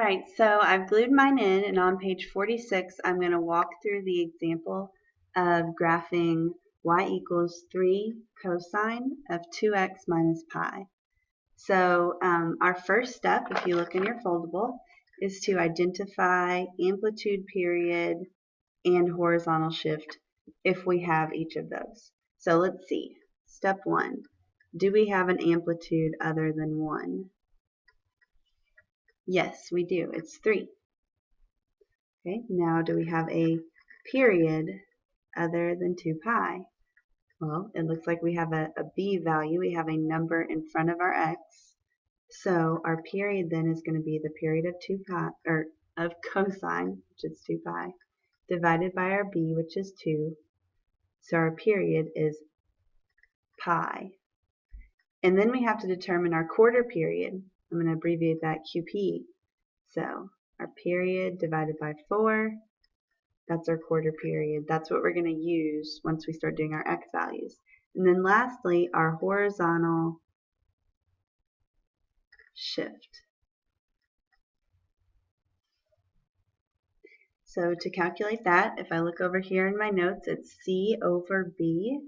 Alright, so I've glued mine in, and on page 46 I'm going to walk through the example of graphing y equals 3 cosine of 2x minus pi. So our first step, if you look in your foldable, is to identify amplitude period and horizontal shift if we have each of those. So let's see. Step 1. Do we have an amplitude other than 1? Yes, we do. It's 3. Okay, now do we have a period other than 2 pi? Well, it looks like we have a b value. We have a number in front of our x. So our period then is going to be the period of 2 pi, or of cosine, which is 2 pi, divided by our b, which is 2. So our period is pi. And then we have to determine our quarter period. I'm going to abbreviate that QP. So our period divided by 4, that's our quarter period. That's what we're going to use once we start doing our x values. And then lastly, our horizontal shift. So to calculate that, if I look over here in my notes, it's c over b.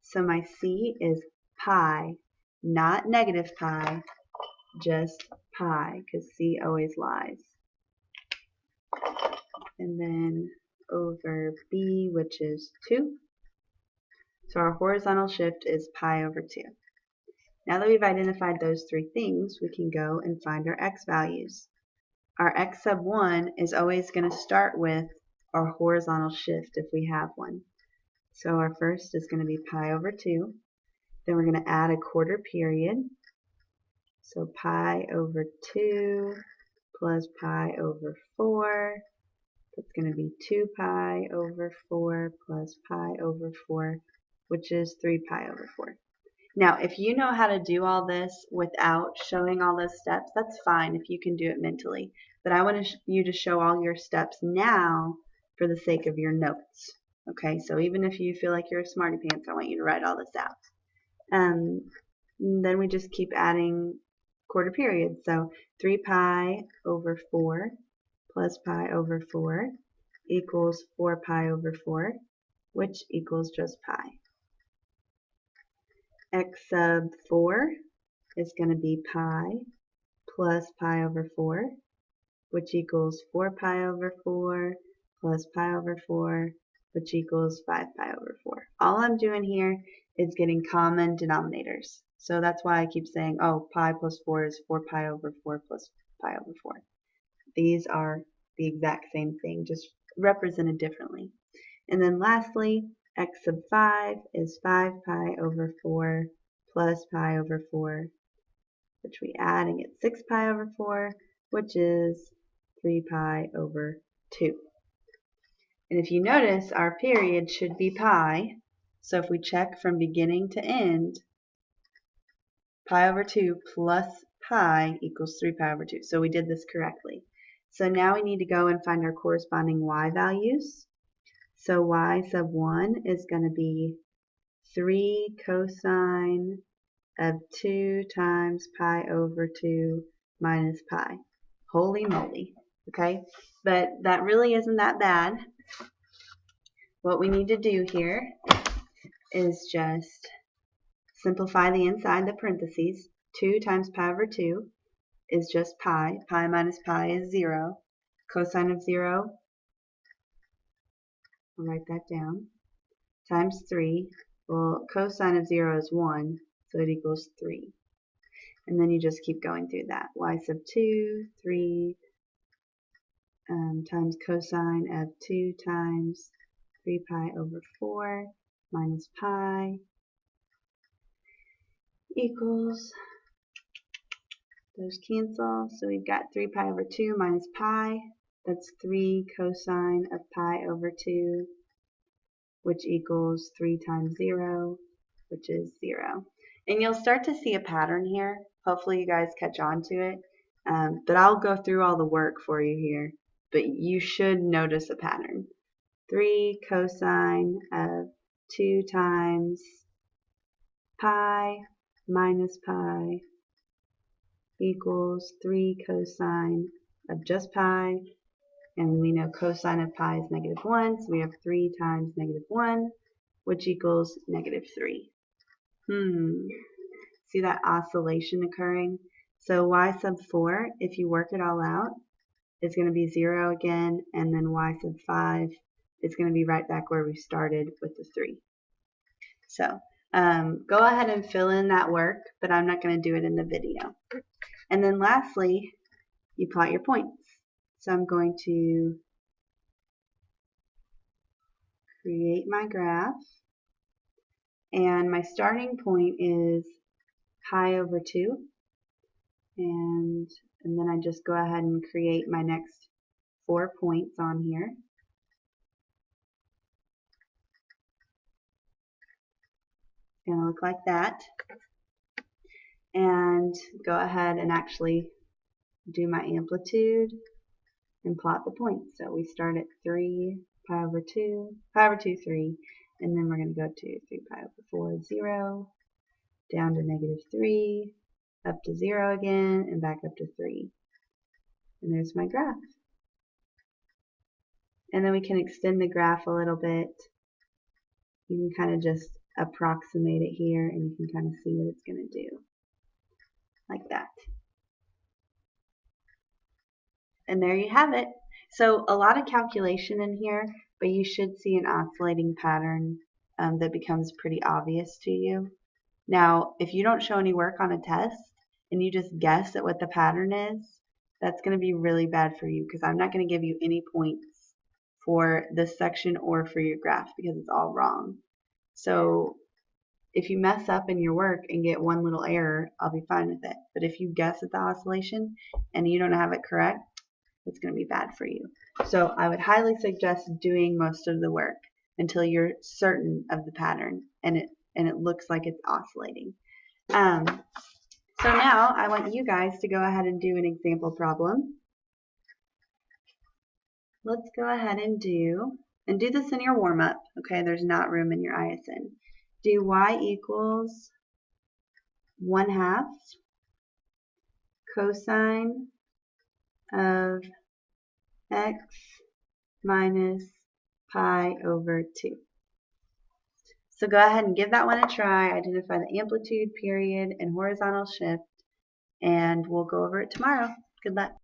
So my c is pi, not negative pi, just pi, because c always lies. And then over b, which is 2. So our horizontal shift is pi over 2. Now that we've identified those three things, we can go and find our x values. Our x sub 1 is always going to start with our horizontal shift if we have one. So our first is going to be pi over 2. Then we're going to add a quarter period. So pi over 2 plus pi over 4. That's going to be 2 pi over 4 plus pi over 4, which is 3 pi over 4. Now, if you know how to do all this without showing all those steps, that's fine if you can do it mentally. But I want you to show all your steps now for the sake of your notes. Okay, so even if you feel like you're a smarty pants, I want you to write all this out. Then we just keep adding quarter periods. So 3 pi over 4 plus pi over 4 equals 4 pi over 4, which equals just pi. X sub 4 is going to be pi plus pi over 4, which equals 4 pi over 4 plus pi over 4, which equals 5 pi over 4. All I'm doing here is getting common denominators. So that's why I keep saying, oh, pi plus 4 is 4 pi over 4 plus pi over 4. These are the exact same thing, just represented differently. And then lastly, x sub 5 is 5 pi over 4 plus pi over 4, which we add and get 6 pi over 4, which is 3 pi over 2. And if you notice, our period should be pi. So if we check from beginning to end, pi over 2 plus pi equals 3 pi over 2. So we did this correctly. So now we need to go and find our corresponding y values. So y sub 1 is going to be 3 cosine of 2 times pi over 2 minus pi. Holy moly. Okay, but that really isn't that bad. What we need to do here is just simplify the inside the parentheses. 2 times pi over 2 is just pi. Pi minus pi is 0. Cosine of 0, I'll write that down, times 3. Well, cosine of 0 is 1, so it equals 3. And then you just keep going through that. Y sub 2, 3, times cosine of 2 times 3 pi over 4 minus pi equals, those cancel, so we've got 3 pi over 2 minus pi. That's 3 cosine of pi over 2, which equals 3 times 0, which is 0. And you'll start to see a pattern here. Hopefully you guys catch on to it. But I'll go through all the work for you here. But you should notice a pattern. 3 cosine of 2 times pi minus pi equals 3 cosine of just pi, and we know cosine of pi is -1, so we have 3 times -1, which equals -3. See that oscillation occurring? So y sub 4, if you work it all out, is going to be 0 again, and then y sub 5 is going to be right back where we started with the 3. So go ahead and fill in that work, but I'm not going to do it in the video. And then lastly, you plot your points. So I'm going to create my graph, and my starting point is pi over 2, and then I just go ahead and create my next 4 points on here. It's going to look like that. And go ahead and actually do my amplitude and plot the points. So we start at 3 pi over 2, 3, and then we're going to go to 3 pi over 4, 0, down to -3, up to 0 again, and back up to 3. And there's my graph. And then we can extend the graph a little bit. You can kind of just approximate it here, and you can kind of see what it's going to do. Like that. And there you have it. So a lot of calculation in here, but you should see an oscillating pattern that becomes pretty obvious to you. Now, if you don't show any work on a test and you just guess at what the pattern is, that's going to be really bad for you, because I'm not going to give you any points for this section or for your graph because it's all wrong. So if you mess up in your work and get one little error, I'll be fine with it. But if you guess at the oscillation and you don't have it correct, it's going to be bad for you. So I would highly suggest doing most of the work until you're certain of the pattern and it looks like it's oscillating. So now I want you guys to go ahead and do an example problem. Let's go ahead and do this in your warm-up. Okay, there's not room in your ISN. Do y equals 1/2 cosine of x minus pi over 2. So go ahead and give that one a try. Identify the amplitude, period, and horizontal shift, and we'll go over it tomorrow. Good luck.